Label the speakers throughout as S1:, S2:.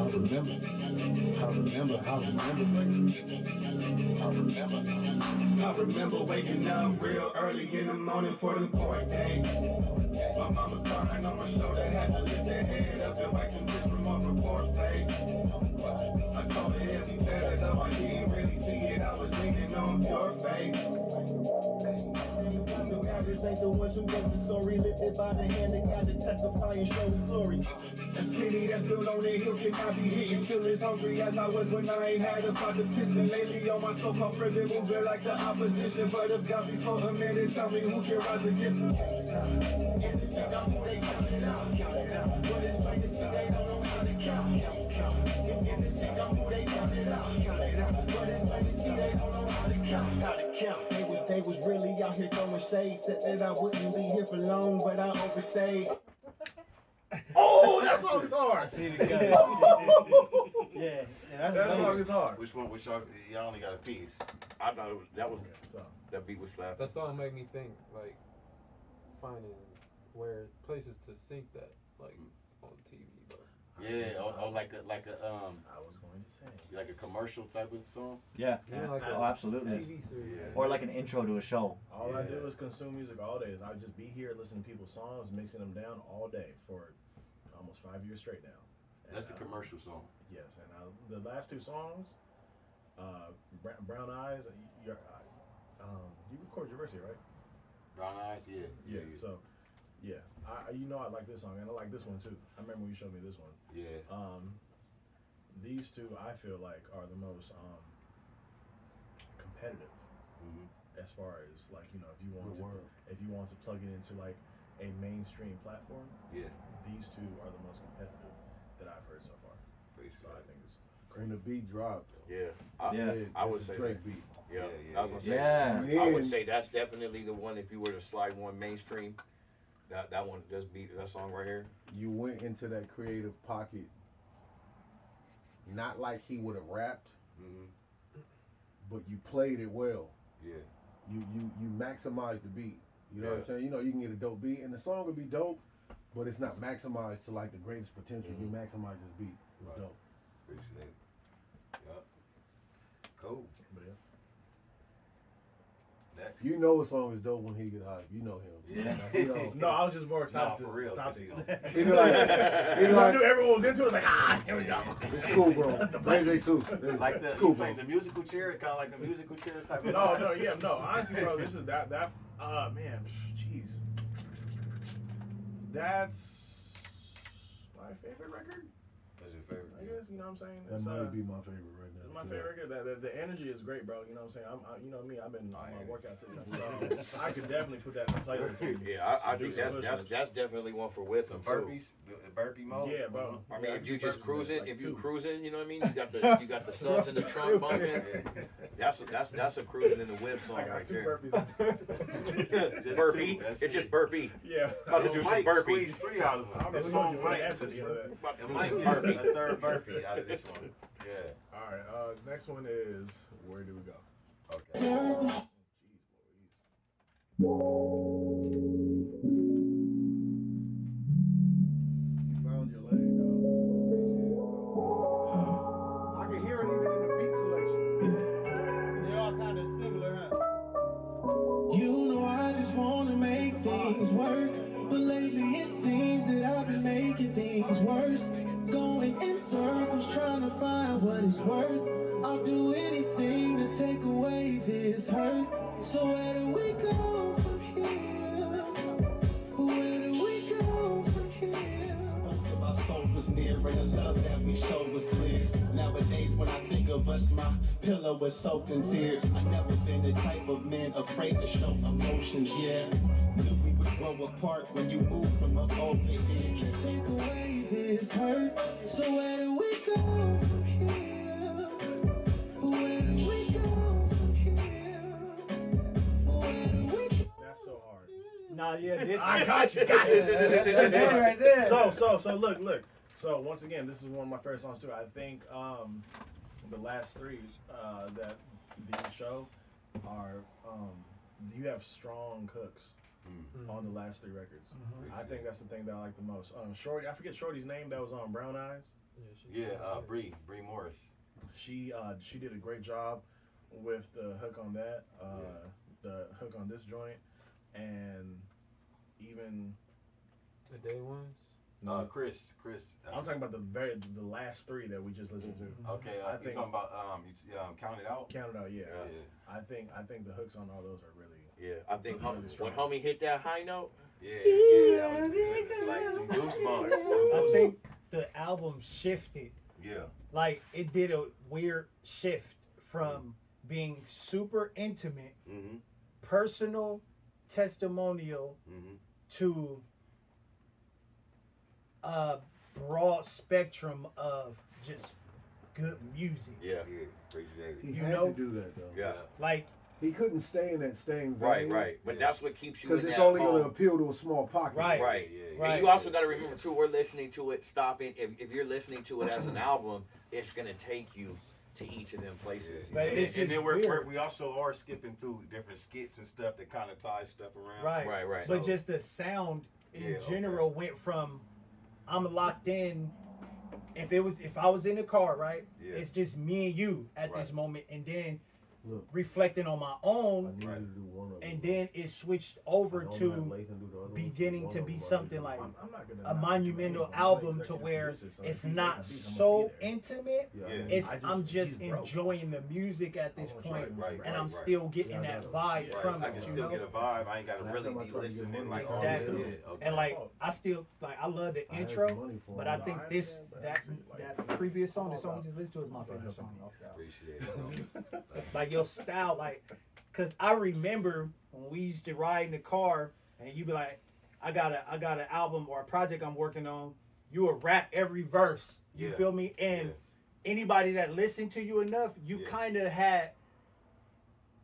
S1: I remember waking up real early in the morning for them court days. My mama crying on my shoulder, had to lift her head up and wipe them tears from off her poor face. I told her it'd be better, though I didn't really see it. I was leaning on pure faith. The writers ain't the ones who make the story, lifted by the hand of God to testify and show his glory. A city that's built on a hill cannot be hidden. Still as hungry as I was when I ain't had a pot to piston. Lately on my so-called friend been moving like the opposition. But if God before a minute, tell me who can rise against him. In the street, I'm who they count it out. But it's plain to see they don't know how to count. In the street, I'm who they count it out. But it's plain to see they don't know how to count. They was really out here throwing shade. Said that I wouldn't be here for long, but I overstayed.
S2: Oh, that song is hard.
S3: Yeah,
S2: that song is hard.
S4: Which one? Which y'all only got a piece?
S5: I thought that beat was slapping.
S6: That song made me think, like, finding where places to sync that, like, on TV, bro.
S4: Yeah, or like a
S2: I was going to say
S4: like a commercial type of song.
S3: Yeah.
S6: Like
S3: Oh, absolutely.
S6: TV series.
S4: Yeah.
S3: Or like an intro to a show.
S2: all I do is consume music all day. I would just be here listening to people's songs, mixing them down all day for almost 5 years straight now. And
S4: That's a commercial song.
S2: Yes, and the last two songs, Brown Eyes, you record Riverside, right?
S4: Brown Eyes, yeah.
S2: So, yeah, I like this song, and I like this one too. I remember when you showed me this one.
S4: Yeah.
S2: These two I feel like are the most competitive as far as like if you want to plug it into like a mainstream platform.
S4: Yeah.
S2: These two are the most competitive that I've heard so far. So I think it's
S7: when the beat dropped.
S5: Yeah. I would say
S7: Drake
S5: that.
S7: beat.
S5: Yeah.
S4: Yeah,
S5: I was gonna say.
S3: Yeah.
S5: I would say that's definitely the one. If you were to slide one mainstream, that one, that song right here.
S7: You went into that creative pocket, not like he would have rapped, but you played it well.
S4: Yeah.
S7: You maximized the beat. You know what I'm saying? You can get a dope beat, and the song would be dope, but it's not maximized to like the greatest potential. You maximize this beat. It's dope.
S4: Appreciate it. Yup. Cool.
S2: But yeah.
S4: Next.
S7: You know a song is dope when he get hype. You know him.
S4: Yeah.
S2: No, I was just more excited
S4: Nah, for real.
S2: stop it.
S7: You know,
S2: I knew everyone was into it. Like, here we go.
S7: It's cool, bro. Blaze Jesus.
S4: Like the
S7: cool, bro.
S4: the musical chair, kind of like a musical chair type of.
S2: No. Honestly, bro, this is that. Man, jeez. That's my favorite record.
S4: That's your favorite.
S2: I guess, you know what I'm saying?
S7: That might be my favorite right now.
S2: It's my favorite record. The energy is great, bro. You know what I'm saying? You know me, I've been on my workout too. So I could definitely put that in the playlist.
S5: Yeah, I think that's definitely one for with
S4: Some
S5: them
S4: burpees, the burpee mode.
S2: Yeah, bro.
S5: I mean, if you just cruising, you know what I mean? You got the subs in the trunk bumping. That's a cruising in the whip song right there.
S2: Burpees.
S5: Burpee. It's just burpee.
S2: Yeah.
S5: About to do some burpee.
S4: Squeeze 3 out of them.
S2: I don't know
S4: This
S2: who
S4: song
S2: you
S4: might
S2: answer the other day.
S5: About to do
S4: might
S5: some
S4: be
S5: burpee.
S4: a third burpee out of this one. Yeah.
S2: All right. Next one is Where Do We Go?
S4: Okay.
S7: You found your lane, dog. I can hear it even in the beat selection.
S3: They all kind of similar, huh?
S1: You know I just wanna make things work, but lately it seems that I've been making things worse. Going in circles trying to find what it's worth. I'll do anything to take away this hurt. So where do we go from here? Where do we go from here? Both of our souls was near and the love that we showed was clear. Nowadays when I think of us, my pillow was soaked in tears. I never been the type of man afraid to show emotions, yeah. Knew we would grow apart when you moved from up over here. Can't take away this hurt. So where do we go from here? Where do we go from here? Where do we go?
S2: That's so hard.
S3: Nah, yeah, this.
S2: I got you.
S3: That's right there.
S2: So look. So once again, this is one of my favorite songs too. I think the last three that you show are you have strong hooks on the last three records. I think that's the thing that I like the most. Shorty, I forget Shorty's name. That was on Brown Eyes.
S6: Bree
S4: Morris.
S2: She did a great job with the hook on that, the hook on this joint, and even
S6: the day ones.
S4: Chris.
S2: I'm talking about the last three that we just listened to.
S4: Okay, I think talking about Count It Out.
S2: Count It Out, yeah. I think the hooks on all those are really.
S5: Yeah, I think when homie hit that high note.
S4: It's like goosebumps.
S1: I think the album shifted.
S4: Yeah.
S1: Like it did a weird shift from being super intimate, personal, testimonial to a broad spectrum of just good music.
S5: Yeah.
S4: Appreciate it.
S7: He had to do that though.
S5: Yeah.
S1: Like
S7: he couldn't stay in that vein.
S5: Right. But that's what keeps you in that
S7: because it's only going to appeal to a small pocket.
S5: Right. And you also got to remember too, we're listening to it, stopping. If you're listening to it as an album, it's going to take you to each of them places.
S1: But
S4: and then we also are skipping through different skits and stuff that kind of ties stuff around.
S5: Right.
S1: But just the sound in general went from I'm locked in. If I was in the car, right? Yeah. It's just me and you at this moment, and then reflecting on my own, and then it switched over to beginning to be something like a monumental album to where it's not so intimate. I'm just enjoying the music at this point, and I'm still getting that vibe from it.
S4: I can still get a vibe. I ain't got to really be listening like
S1: exactly. And like I love the intro, but I think that previous song, the song we just listened to, is my favorite song.
S4: Appreciate it.
S1: Like your style, like, cause I remember when we used to ride in the car, and you be like, I got an album or a project I'm working on. You would rap every verse. You feel me? And anybody that listened to you enough, you kind of had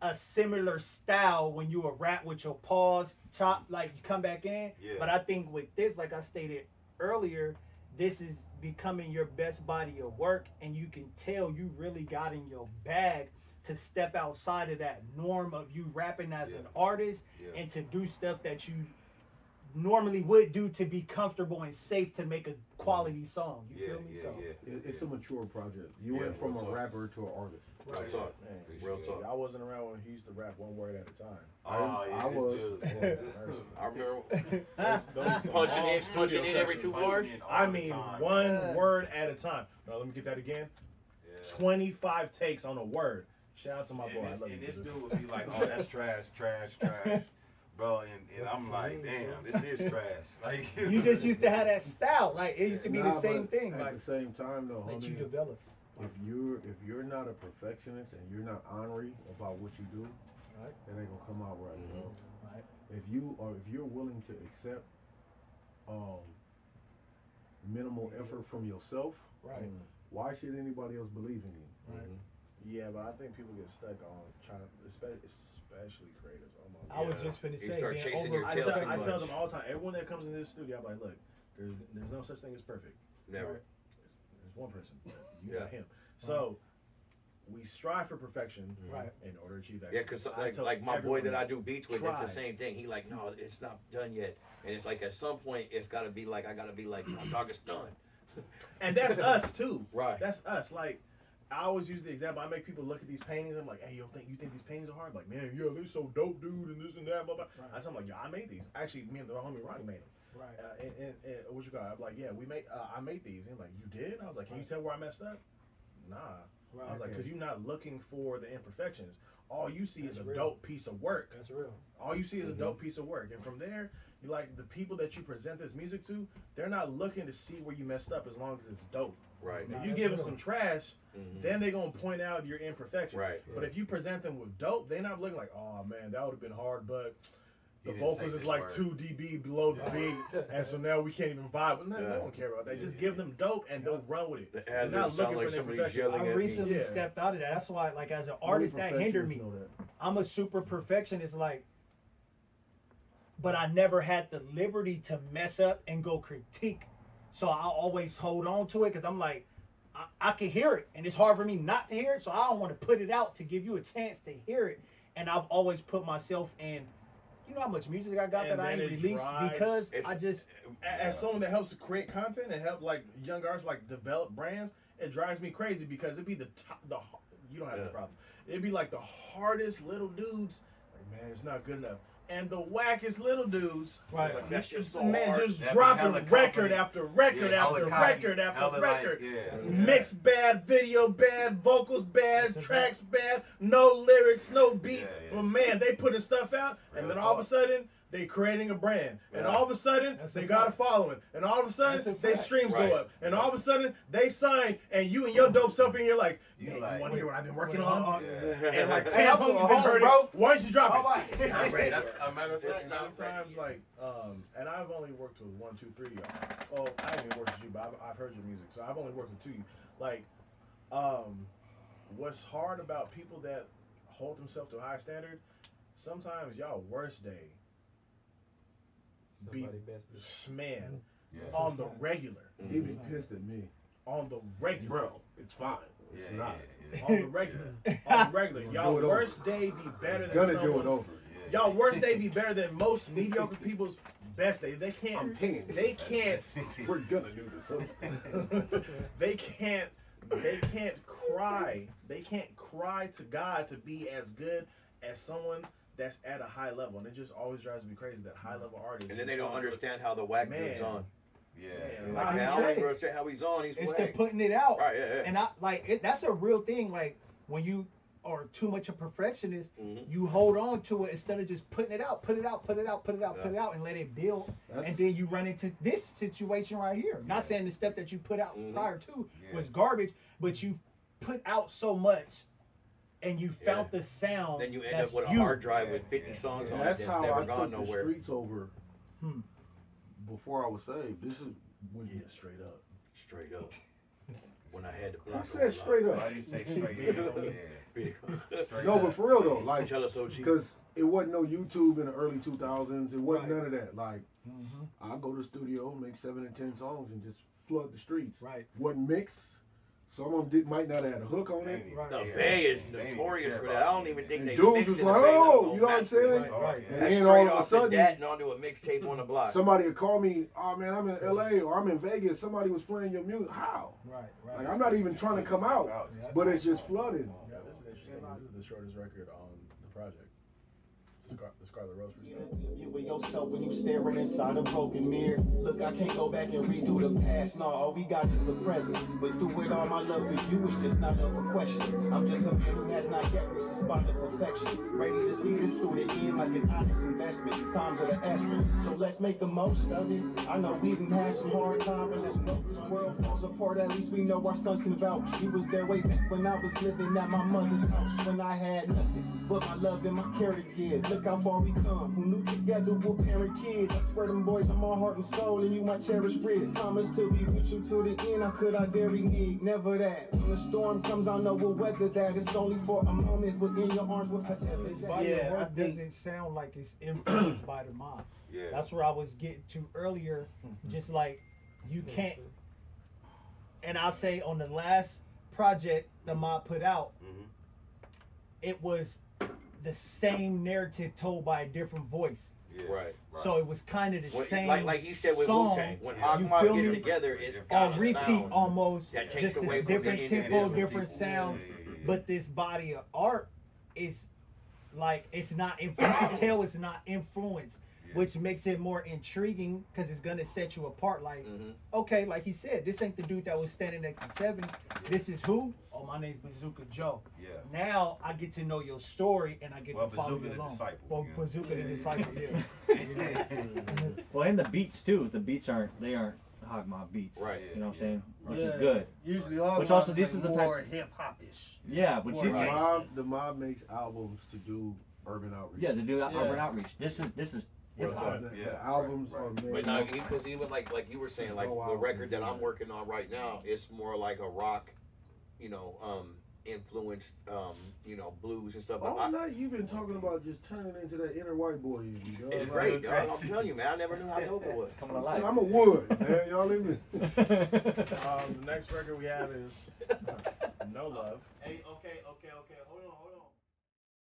S1: a similar style when you would rap with your pause, chop, like you come back in. But I think with this, like I stated earlier, this is becoming your best body of work, and you can tell you really got in your bag to step outside of that norm of you rapping as an artist and to do stuff that you normally would do to be comfortable and safe to make a quality song. You feel me? So
S7: it's a mature project. You went from a rapper to an artist.
S5: Real talk. Real talk.
S2: I wasn't around when he used to rap one word at a time.
S7: I was.
S5: I remember punching in every 2 bars.
S2: I mean, one word at a time. No, let me get that again. 25 takes on a word. Shout out to my boy.
S4: And this dude would be like, "Oh, that's trash, bro." And I'm like, "Damn, this is trash." Like
S1: you just used to have that style. Like it used to be the same thing.
S7: At
S1: like
S7: the same time, though,
S1: that you develop.
S7: If you're not a perfectionist and you're not ornery about what you do, it ain't gonna come out right. You know?
S1: Right.
S7: If you're willing to accept minimal effort from yourself, why should anybody else believe in you?
S1: Right.
S2: Yeah, but I think people get stuck on trying, especially creators.
S1: I was just finna say,
S5: start chasing your tail too
S2: I
S5: much.
S2: tell them all the time. Everyone that comes into this studio, I'm like, look, there's no such thing as perfect.
S5: Never.
S2: There's one person. You got him. So we strive for perfection, in order to achieve that.
S5: Yeah, because like my boy that I do beats with, it's the same thing. He like, no, it's not done yet, and it's like at some point it's got to be like, I got to be like, my dog is done.
S2: And that's us too.
S5: Right.
S2: That's us. Like, I always use the example. I make people look at these paintings. I'm like, hey, you think these paintings are hard? I'm like, man, yeah, they're so dope, dude, and this and that, blah blah. I tell them like, yeah, I made these. Actually, me and the homie Ronnie made them.
S1: Right.
S2: And what you got? I'm like, yeah, I made these. And like, you did? I was like, can you tell where I messed up? Nah. I was like, because you're not looking for the imperfections. All you see is a dope piece of work.
S1: That's real.
S2: All you see is a dope piece of work. And from there, you like the people that you present this music to, they're not looking to see where you messed up as long as it's dope.
S5: Right.
S2: If you give them some trash, then they're going to point out your imperfections.
S5: Right.
S2: But if you present them with dope, they're not looking like, oh man, that would have been hard, but the vocals is like 2 dB below the beat, and so now we can't even vibe. No, they don't care about that. Just give them dope, and they'll run with it.
S5: They're not looking for
S2: somebody's
S5: yelling
S1: I
S5: at
S1: recently stepped out of that. That's why, like, as an artist, that hindered me. I'm a super perfectionist, like, but I never had the liberty to mess up and go critique. So I always hold on to it because I'm like, I can hear it, and it's hard for me not to hear it. So I don't want to put it out to give you a chance to hear it. And I've always put myself in
S8: you know how much music I got
S2: And
S8: that I
S2: then
S8: ain't
S2: it
S8: released
S2: drives-
S8: because
S5: It's-
S8: I just
S2: As someone that helps create content and help like young artists like develop brands, it drives me crazy because it'd be you don't have the problem. It'd be like the hardest little dudes. Like, man, it's not good enough. And the wackest little dudes,
S8: right.
S5: Like, that's just so
S2: man,
S5: hard.
S2: just
S4: That be
S2: dropping
S4: hella
S2: record
S4: confident.
S2: after record
S4: Yeah,
S2: after
S4: hella cocky,
S2: record after
S4: hella
S2: record.
S4: like, yeah.
S2: Mix bad, video bad, vocals bad, tracks bad, no lyrics, no beat.
S4: Yeah, yeah.
S2: But man, they putting stuff out, and
S4: Real
S2: then all of a
S4: talk.
S2: sudden they creating a brand, and
S4: Yeah.
S2: all of a sudden
S8: That's a
S2: they got a
S8: fact.
S2: following, and all of a
S8: That's a
S2: sudden they
S8: fact.
S2: streams
S5: Right.
S2: go up, and all of a sudden they sign, and you and your dope self, and you're like,
S4: You
S2: man,
S4: like,
S2: you want to hear what I've been working
S8: wait,
S2: on?
S4: Yeah.
S2: And like
S8: Hey,
S2: 10
S8: I'm
S2: homies
S8: going
S2: been
S8: home,
S2: heard
S8: bro.
S2: it. Why don't you drop it?
S8: All right.
S2: It's not ready.
S4: That's a matter of fact.
S2: Sometimes, like, and I've only worked with 1, 2, 3 y'all. Oh, I haven't even worked with you, but I've heard your music, so I've only worked with 2. Like, what's hard about people that hold themselves to a high standard? Sometimes y'all worst day be
S6: Somebody best.
S2: man
S4: Yeah.
S2: on the regular,
S7: He be pissed at me.
S2: on the regular,
S7: Bro, it's fine. It's
S4: Yeah,
S7: not.
S4: yeah,
S2: on the regular, on the regular.
S7: Do
S2: Y'all
S7: it over.
S2: worst day be better than
S7: Gonna do it
S2: someone's.
S7: over.
S4: yeah.
S2: Y'all worst day be better than most mediocre people's best day. They
S7: I'm
S2: can't.
S7: paying.
S2: They can't.
S7: We're gonna do this.
S2: they can't cry. They can't cry to God to be as good as someone that's at a high level. And it just always drives me crazy that high level artists.
S5: And then they don't understand how the whack
S2: Man.
S5: dude's on.
S4: Yeah.
S2: Man,
S5: Like,
S8: I
S5: man, I don't
S8: say-
S5: even understand how he's on. He's
S8: It's
S5: whack.
S8: the putting it out.
S5: Right, yeah, yeah.
S8: And I like it, that's a real thing. Like when you are too much a perfectionist,
S5: Mhm.
S8: you hold on to it instead of just putting it out, put it out, put it out, put it out, put it
S5: Yeah.
S8: out, and let it build.
S7: That's-
S8: And then you run into this situation right here.
S4: Yeah.
S8: Not saying the stuff that you put out
S5: Mhm.
S8: prior to
S4: Yeah.
S8: was garbage, but you put out so much, and you
S5: Yeah.
S8: found the sound.
S5: Then you end
S8: that's
S5: up with a
S8: you.
S5: hard drive with
S4: Yeah,
S5: 50
S4: yeah,
S5: songs
S4: yeah.
S5: on it
S7: That's
S5: that's
S7: how
S5: never
S7: I
S5: gone
S7: took the
S5: nowhere.
S7: streets over
S8: Hmm.
S7: before I was saved. This is when
S2: Yeah, straight up.
S5: Straight up. When I had to
S7: I
S5: block
S7: said straight up.
S4: Why do you say straight? Yeah. Straight
S7: No,
S4: up.
S7: but for real though, like
S5: Tell us, OG.
S7: because it wasn't no YouTube in the early 2000s. It wasn't
S8: Right.
S7: none of that. Like
S8: Mhm.
S7: I go to the studio, make 7 and 10 songs, and just flood the streets.
S8: Right.
S7: Wasn't mixed. Some of them might not have had a hook on it.
S8: Right.
S5: The
S4: Yeah.
S5: Bay is
S4: They ain't
S5: notorious
S4: care
S5: for
S4: about
S5: that. I don't
S4: it.
S5: even think
S7: And
S5: they
S7: dudes
S5: mix
S7: was
S5: in
S7: like,
S5: the Bay, let
S7: oh,
S5: alone
S7: you know what I'm
S5: master it.
S7: saying?
S8: Right, right.
S7: And
S5: That's
S7: then
S5: straight
S7: all of a
S5: off the
S7: sudden,
S5: dat and onto a mixtape on the block.
S7: somebody would call me, oh man, I'm in LA or I'm in Vegas. Somebody was playing your music. How?
S8: Right. Right.
S7: Like I'm not even trying to come out, but it's just flooded.
S2: Yeah, this is interesting. This is the shortest record on the project. The Scarlet Rose freestyle.
S1: You with yourself when you staring inside a broken mirror. Look, I can't go back and redo the past. No, all we got is the present. But through it all, my love for you is just not up for question. I'm just a man who has not yet reached the spot of perfection. Ready to see this through the end like an honest investment. Times are the essence, so let's make the most of it. I know we done had some hard times, but let's know this world falls apart. At least we know our sons can vouch. He was there way back when I was living at my mother's house. When I had nothing but my love and my care to give. Look how far we come. Who knew together we'll parent kids? I swear them boys are my heart and soul, and you my cherished rib. Promise to be with you till the end. How could I dare renege? Never that. When the storm comes, I know we'll weather that. It's only for a moment, but in your arms we'll forever.
S8: His body
S2: Yeah,
S8: of
S2: I
S8: work
S2: think-
S8: doesn't sound like it's influenced by the mob.
S4: Yeah.
S8: That's where I was getting to earlier. Just like you can't. And I'll say on the last project the mob put out,
S5: Mhm.
S8: it was the same narrative told by a different voice.
S4: Yeah.
S5: Right.
S8: So it was kind of the
S5: When-
S8: same.
S5: like he said with
S8: song.
S5: Wu-Tang, when
S8: You
S5: Hog Mob
S8: feel
S5: gets
S8: me?
S5: together, it's got
S8: On
S5: a
S8: repeat
S5: sound
S8: almost,
S5: that takes
S8: just
S5: away
S8: this
S5: from
S8: different
S5: the
S8: tempo,
S5: individual
S8: different
S5: people.
S8: sound.
S4: Yeah.
S8: But this body of art is like it's not. You can tell it's not influenced, which makes it more intriguing because it's gonna set you apart. Like,
S5: Mhm.
S8: okay, like he said, this ain't the dude that was standing next to 7. This is who? Oh, my name's Bazooka Joe.
S4: Yeah.
S8: Now I get to know your story and I get
S4: Well,
S8: to follow
S4: Bazooka
S8: you
S4: the
S8: along.
S4: Disciple,
S8: Well,
S4: you know.
S8: Bazooka the Disciple, yeah.
S3: Well, and the beats too. The beats aren't Hog Mob beats.
S5: Right.
S3: You know what I'm saying? Which
S9: Yeah.
S3: is good.
S9: Usually all
S3: Which
S9: of
S3: also
S9: mine
S3: this is the type-
S9: more hip hop-ish.
S3: Yeah, which
S9: More
S3: is
S9: right.
S7: The mob makes albums to do urban outreach.
S3: yeah to do
S9: Yeah.
S3: urban outreach. This is
S2: Real
S3: hip
S2: talk.
S3: hop.
S7: The albums are made.
S5: But now, because even like you were saying, like
S7: No
S5: the
S7: album.
S5: record that I'm working on right now, it's more like a rock, influenced, blues and stuff. But
S7: All night you've been talking about just turning into that inner white boy in you, dog.
S5: it's great, dog. I'm telling you, man. I never knew how dope it was.
S3: Coming alive.
S7: I'm a wood, man. Y'all leave me.
S2: The next record we have is No Love.
S4: Hey, okay. Hold on.